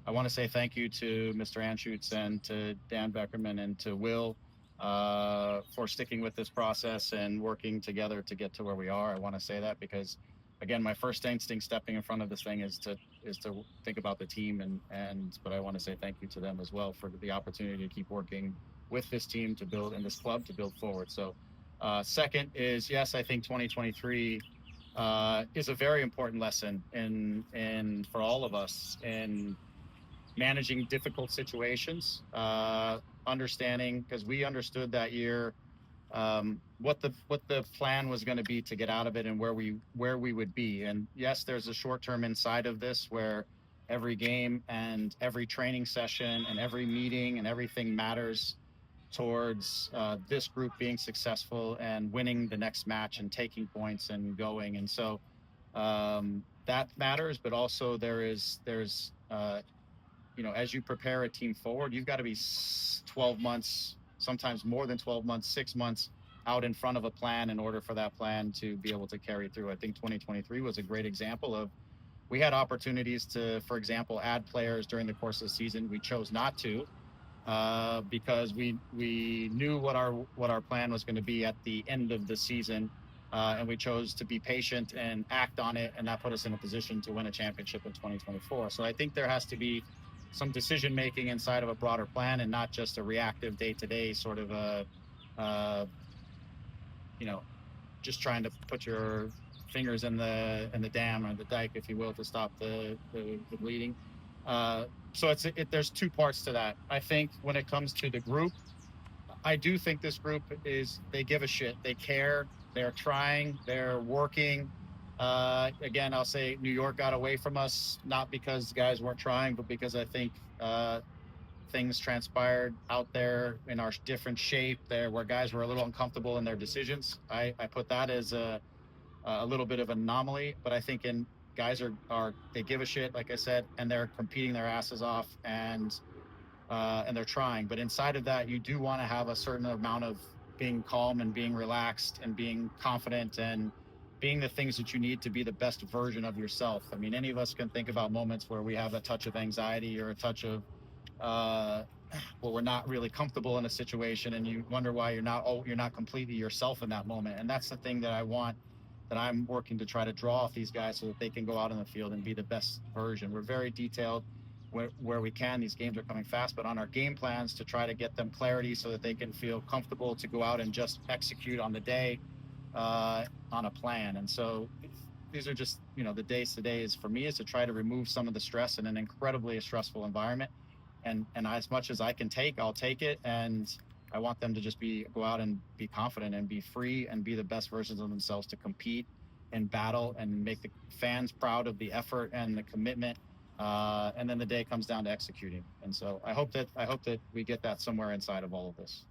I want to say thank you to Mr. Anschutz and to Dan Beckerman and to Will for sticking with this process and working together to get to where we are. I want to say that because, again, my first instinct stepping in front of this thing is to think about the team but I want to say thank you to them as well for the opportunity to keep working with this team to build and this club to build forward. So, second is yes, I think 2023 is a very important lesson in for all of us in managing difficult situations, understanding because we understood that year what the plan was going to be to get out of it and where we would be. And yes, there's a short term inside of this where every game and every training session and every meeting and everything matters towards this group being successful and winning the next match and taking points and going. And so that matters, but also there's as you prepare a team forward, you've got to be 12 months, sometimes more than 12 months, 6 months out in front of a plan in order for that plan to be able to carry through. I think 2023 was a great example of we had opportunities to, for example, add players during the course of the season. We chose not to because we knew what our plan was going to be at the end of the season. And we chose to be patient and act on it, and that put us in a position to win a championship in 2024. So I think there has to be some decision making inside of a broader plan and not just a reactive day-to-day sort of just trying to put your fingers in the dam or the dike, if you will, to stop the bleeding. So there's two parts to that. I think when it comes to the group, I do think this group they give a shit. They care. They're trying. They're working. Again, I'll say New York got away from us, not because guys weren't trying, but because I think things transpired out there in our different shape there where guys were a little uncomfortable in their decisions. I put that as a little bit of an anomaly, but I think guys are they give a shit, like I said, and they're competing their asses off and they're trying. But inside of that, you do want to have a certain amount of being calm and being relaxed and being confident and being the things that you need to be the best version of yourself. I mean, any of us can think about moments where we have a touch of anxiety or a touch of where we're not really comfortable in a situation and you wonder why you're not completely yourself in that moment. And that's the thing that I'm working to try to draw off these guys so that they can go out on the field and be the best version. We're very detailed where we can. These games are coming fast, but on our game plans to try to get them clarity so that they can feel comfortable to go out and just execute on the day on a plan. And so these are just, the days to days for me is to try to remove some of the stress in an incredibly stressful environment. And as much as I can take, I'll take it. And I want them to just go out and be confident and be free and be the best versions of themselves to compete and battle and make the fans proud of the effort and the commitment. And then the day comes down to executing. And so I hope that we get that somewhere inside of all of this.